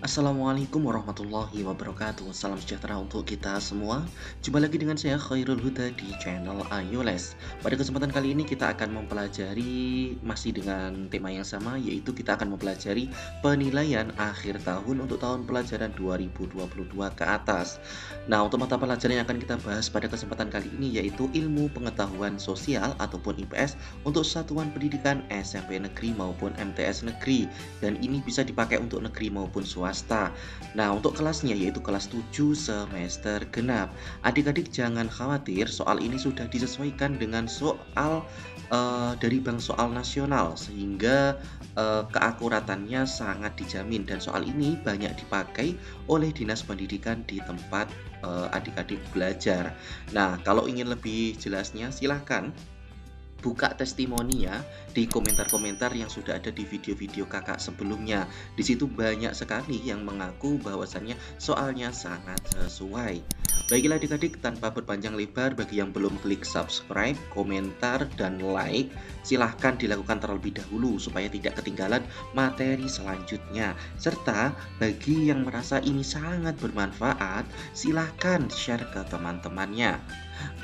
Assalamualaikum warahmatullahi wabarakatuh. Salam sejahtera untuk kita semua. Jumpa lagi dengan saya Khairul Huda di channel Ayo Les. Pada kesempatan kali ini kita akan mempelajari masih dengan tema yang sama, yaitu kita akan mempelajari penilaian akhir tahun untuk tahun pelajaran 2022 ke atas. Nah, untuk mata pelajaran yang akan kita bahas pada kesempatan kali ini yaitu Ilmu Pengetahuan Sosial ataupun IPS untuk satuan pendidikan SMP negeri maupun MTS negeri, dan ini bisa dipakai untuk negeri maupun swasta. Nah, untuk kelasnya yaitu kelas 7 semester genap. Adik-adik jangan khawatir, soal ini sudah disesuaikan dengan soal dari Bank Soal Nasional, sehingga keakuratannya sangat dijamin, dan soal ini banyak dipakai oleh Dinas Pendidikan di tempat adik-adik belajar. Nah, kalau ingin lebih jelasnya silahkan buka testimoni ya di komentar-komentar yang sudah ada di video-video kakak sebelumnya. Di situ banyak sekali yang mengaku bahwasannya soalnya sangat sesuai. Baiklah adik-adik, tanpa berpanjang lebar, bagi yang belum klik subscribe, komentar, dan like, silahkan dilakukan terlebih dahulu supaya tidak ketinggalan materi selanjutnya. Serta bagi yang merasa ini sangat bermanfaat, silahkan share ke teman-temannya.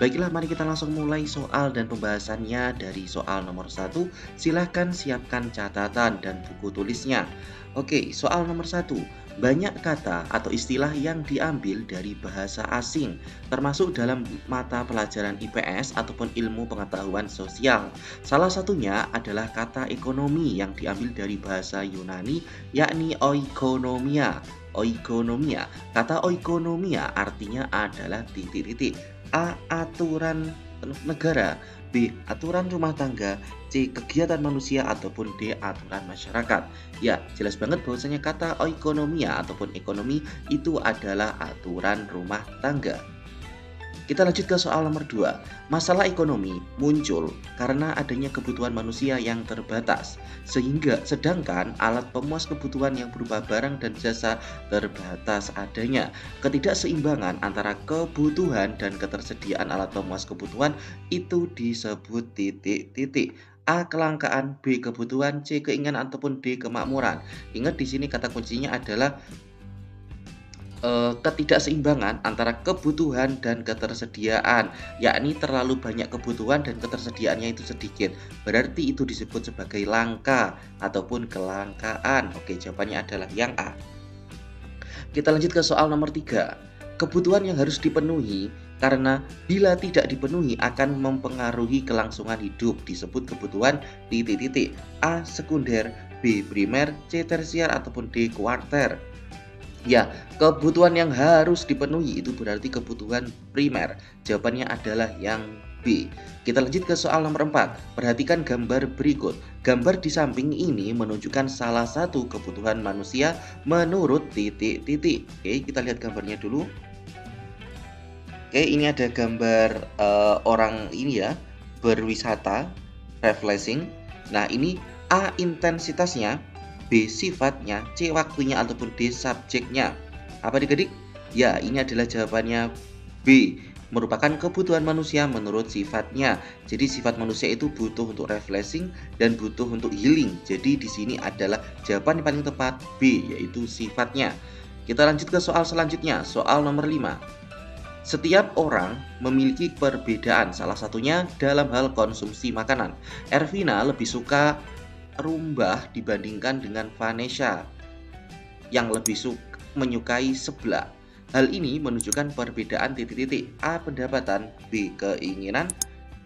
Baiklah, mari kita langsung mulai soal dan pembahasannya. Dari soal nomor 1, silahkan siapkan catatan dan buku tulisnya. Oke, soal nomor 1. Banyak kata atau istilah yang diambil dari bahasa asing, termasuk dalam mata pelajaran IPS ataupun ilmu pengetahuan sosial. Salah satunya adalah kata ekonomi yang diambil dari bahasa Yunani, yakni oikonomia. Oikonomia. Kata oikonomia artinya adalah titik-titik. A. Aturan negara, B. Aturan rumah tangga, C. Kegiatan manusia, ataupun D. Aturan masyarakat. Ya, jelas banget bahwasanya kata oikonomia ataupun ekonomi itu adalah aturan rumah tangga. Kita lanjut ke soal nomor 2. Masalah ekonomi muncul karena adanya kebutuhan manusia yang terbatas, sedangkan alat pemuas kebutuhan yang berupa barang dan jasa terbatas adanya. Ketidakseimbangan antara kebutuhan dan ketersediaan alat pemuas kebutuhan itu disebut titik-titik. A. Kelangkaan, B. Kebutuhan, C. Keinginan, ataupun D. Kemakmuran. Ingat di sini kata kuncinya adalah ketidakseimbangan antara kebutuhan dan ketersediaan, yakni terlalu banyak kebutuhan dan ketersediaannya itu sedikit, berarti itu disebut sebagai langka ataupun kelangkaan. Oke, jawabannya adalah yang A. Kita lanjut ke soal nomor 3. Kebutuhan yang harus dipenuhi karena bila tidak dipenuhi akan mempengaruhi kelangsungan hidup disebut kebutuhan titik-titik. A. Sekunder, B. Primer, C. Tersier, ataupun D. Kuarter. Ya, kebutuhan yang harus dipenuhi itu berarti kebutuhan primer. Jawabannya adalah yang B. Kita lanjut ke soal nomor 4. Perhatikan gambar berikut. Gambar di samping ini menunjukkan salah satu kebutuhan manusia menurut titik-titik. Oke, kita lihat gambarnya dulu. Oke, ini ada gambar orang ini ya, berwisata, refreshing. Nah, ini A intensitasnya, B sifatnya, C waktunya, ataupun D subjeknya. Apa adik-adik? Ya, ini adalah jawabannya B, merupakan kebutuhan manusia menurut sifatnya. Jadi sifat manusia itu butuh untuk refreshing dan butuh untuk healing. Jadi di sini adalah jawaban yang paling tepat B, yaitu sifatnya. Kita lanjut ke soal selanjutnya, soal nomor 5. Setiap orang memiliki perbedaan, salah satunya dalam hal konsumsi makanan. Ervina lebih suka rumbah dibandingkan dengan Vanessa yang lebih menyukai seblak. Hal ini menunjukkan perbedaan titik-titik. A. Pendapatan, B. Keinginan,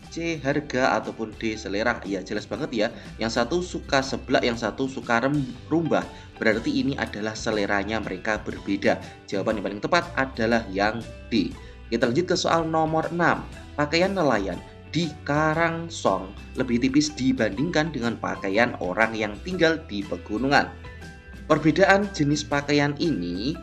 C. Harga, ataupun D. Selera. Ya, jelas banget ya. Yang satu suka seblak, yang satu suka rumbah. Berarti ini adalah seleranya mereka berbeda. Jawaban yang paling tepat adalah yang D. Kita lanjut ke soal nomor 6. Pakaian nelayan di Karangsong lebih tipis dibandingkan dengan pakaian orang yang tinggal di pegunungan. Perbedaan jenis pakaian ini,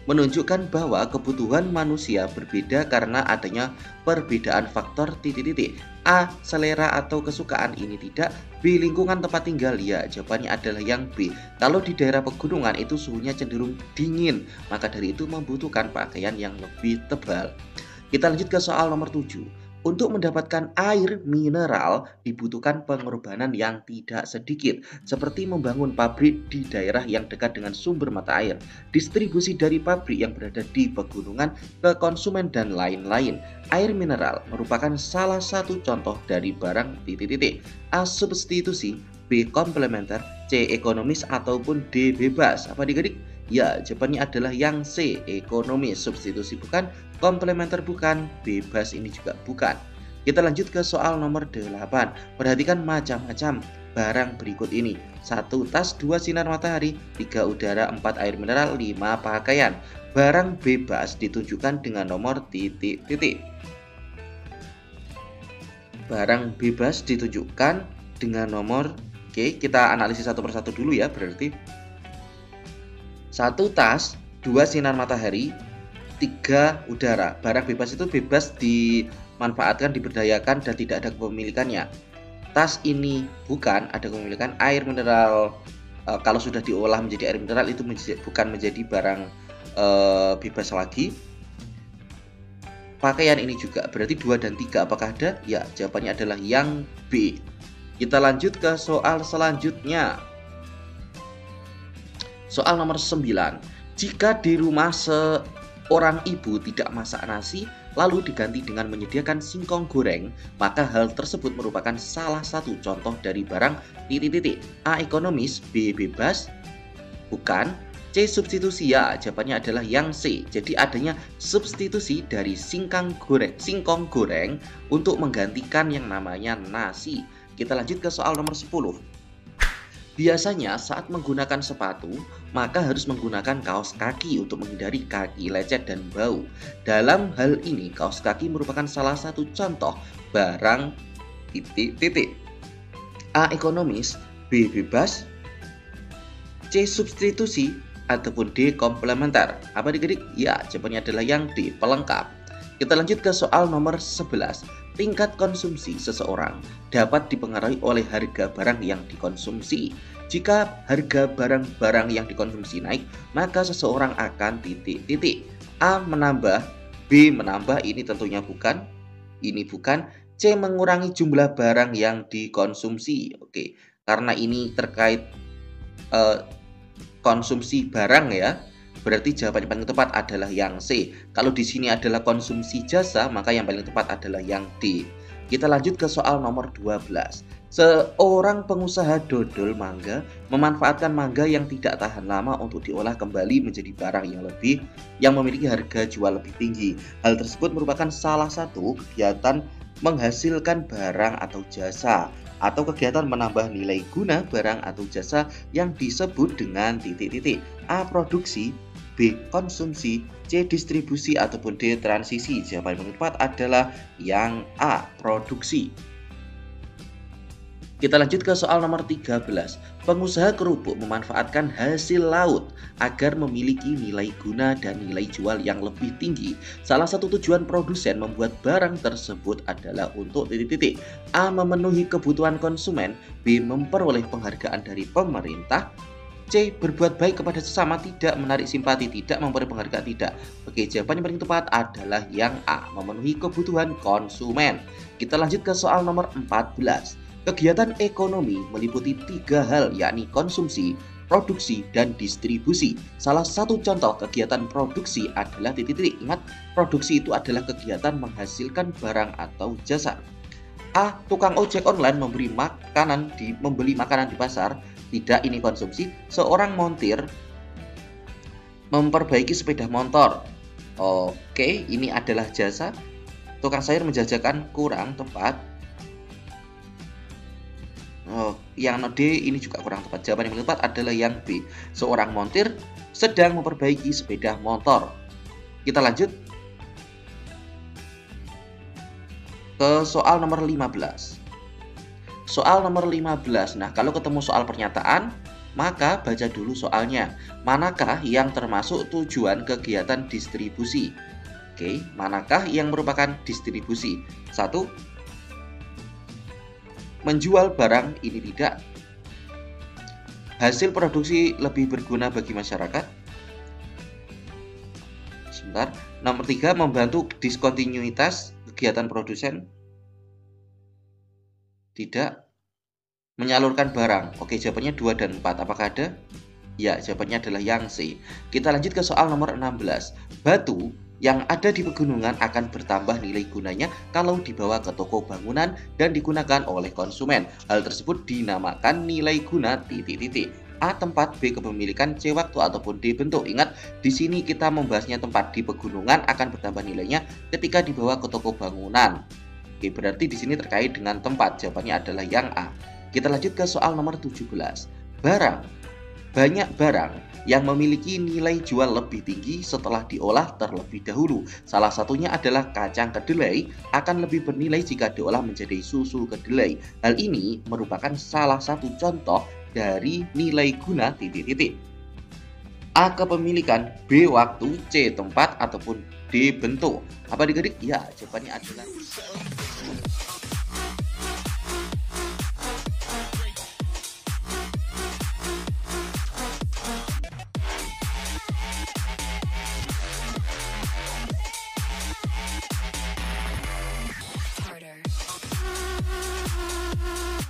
menunjukkan bahwa kebutuhan manusia berbeda karena adanya perbedaan faktor titik-titik. A. Selera atau kesukaan, ini tidak. B. Lingkungan tempat tinggal, ya jawabannya adalah yang B. Kalau di daerah pegunungan itu suhunya cenderung dingin, maka dari itu membutuhkan pakaian yang lebih tebal. Kita lanjut ke soal nomor 7. Untuk mendapatkan air mineral dibutuhkan pengorbanan yang tidak sedikit, seperti membangun pabrik di daerah yang dekat dengan sumber mata air, distribusi dari pabrik yang berada di pegunungan ke konsumen dan lain-lain. Air mineral merupakan salah satu contoh dari barang titik-titik. A. Substitusi, B. Komplementer, C. Ekonomis, ataupun D. Bebas. Apa adik-adik? Ya, jawabannya adalah yang C. Ekonomis. Substitusi bukan, komplementer bukan, bebas ini juga bukan. Kita lanjut ke soal nomor 8. Perhatikan macam-macam barang berikut ini. 1 tas, 2 sinar matahari, 3 udara, 4 air mineral, 5 pakaian. Barang bebas ditunjukkan dengan nomor titik-titik. Barang bebas ditunjukkan dengan nomor, oke, kita analisis satu persatu dulu ya. Berarti 1 tas, 2 sinar matahari, 3 udara. Barang bebas itu bebas dimanfaatkan, diberdayakan, dan tidak ada kepemilikannya. Tas ini bukan ada kepemilikan. Air mineral kalau sudah diolah menjadi air mineral itu bukan menjadi barang bebas lagi. Pakaian ini juga, berarti 2 dan 3 apakah ada? Ya, jawabannya adalah yang B. Kita lanjut ke soal selanjutnya. Soal nomor 9. Jika di rumah seorang ibu tidak masak nasi, lalu diganti dengan menyediakan singkong goreng, maka hal tersebut merupakan salah satu contoh dari barang titik-titik. A. Ekonomis, B. Bebas, bukan, C. Substitusi. Ya, jawabannya adalah yang C. Jadi adanya substitusi dari singkong goreng untuk menggantikan yang namanya nasi. Kita lanjut ke soal nomor 10. Biasanya saat menggunakan sepatu, maka harus menggunakan kaos kaki untuk menghindari kaki lecet dan bau. Dalam hal ini, kaos kaki merupakan salah satu contoh barang titik-titik. A. Ekonomis, B. Bebas, C. Substitusi, ataupun D. Komplementer. Apa adik-adik? Ya, jawabannya adalah yang D. Pelengkap. Kita lanjut ke soal nomor 11. Tingkat konsumsi seseorang dapat dipengaruhi oleh harga barang yang dikonsumsi. Jika harga barang-barang yang dikonsumsi naik, maka seseorang akan titik-titik. A. Menambah, B. Menambah, ini tentunya bukan. Ini bukan. C. Mengurangi jumlah barang yang dikonsumsi. Oke, karena ini terkait konsumsi barang ya. Berarti jawaban yang paling tepat adalah yang C. Kalau di sini adalah konsumsi jasa, maka yang paling tepat adalah yang D. Kita lanjut ke soal nomor 12. Seorang pengusaha dodol mangga memanfaatkan mangga yang tidak tahan lama untuk diolah kembali menjadi barang yang memiliki harga jual lebih tinggi. Hal tersebut merupakan salah satu kegiatan menghasilkan barang atau jasa, atau kegiatan menambah nilai guna barang atau jasa yang disebut dengan titik-titik. A. Produksi, B. Konsumsi, C. Distribusi, ataupun D. Transisi. Jawaban yang tepat adalah yang A. Produksi. Kita lanjut ke soal nomor 13. Pengusaha kerupuk memanfaatkan hasil laut agar memiliki nilai guna dan nilai jual yang lebih tinggi. Salah satu tujuan produsen membuat barang tersebut adalah untuk titik-titik. A. Memenuhi kebutuhan konsumen, B. Memperoleh penghargaan dari pemerintah, C. Berbuat baik kepada sesama, tidak menarik simpati, tidak memperoleh penghargaan, tidak. Oke, jawaban yang paling tepat adalah yang A. Memenuhi kebutuhan konsumen. Kita lanjut ke soal nomor 14. Kegiatan ekonomi meliputi 3 hal, yakni konsumsi, produksi, dan distribusi. Salah satu contoh kegiatan produksi adalah titik-titik. Ingat, produksi itu adalah kegiatan menghasilkan barang atau jasa. A. Tukang ojek online membeli makanan di pasar. Tidak, ini konsumsi. Seorang montir memperbaiki sepeda motor. Oke, ini adalah jasa. Tukang sayur menjajakan, kurang tepat. Yang D ini juga kurang tepat. Jawaban yang tepat adalah yang B. Seorang montir sedang memperbaiki sepeda motor. Kita lanjut ke soal nomor 15. Soal nomor 15. Nah, kalau ketemu soal pernyataan, maka baca dulu soalnya. Manakah yang termasuk tujuan kegiatan distribusi? Oke, manakah yang merupakan distribusi? 1. Menjual barang, ini tidak. Hasil produksi lebih berguna bagi masyarakat. Sebentar. Nomor 3, membantu diskontinuitas kegiatan produsen. Tidak menyalurkan barang. Oke, jawabannya 2 dan 4. Apakah ada? Ya, jawabannya adalah yang C. Kita lanjut ke soal nomor 16. Batu yang ada di pegunungan akan bertambah nilai gunanya kalau dibawa ke toko bangunan dan digunakan oleh konsumen. Hal tersebut dinamakan nilai guna titik-titik. A tempat, B kepemilikan, C waktu ataupun D bentuk. Ingat, di sini kita membahasnya tempat. Di pegunungan akan bertambah nilainya ketika dibawa ke toko bangunan. Oke, berarti di sini terkait dengan tempat. Jawabannya adalah yang A. Kita lanjut ke soal nomor 17. Banyak barang yang memiliki nilai jual lebih tinggi setelah diolah terlebih dahulu. Salah satunya adalah kacang kedelai akan lebih bernilai jika diolah menjadi susu kedelai. Hal ini merupakan salah satu contoh dari nilai guna titik-titik. A kepemilikan, B waktu, C tempat, ataupun D bentuk. Apa adik-adik? Ya, jawabannya adalah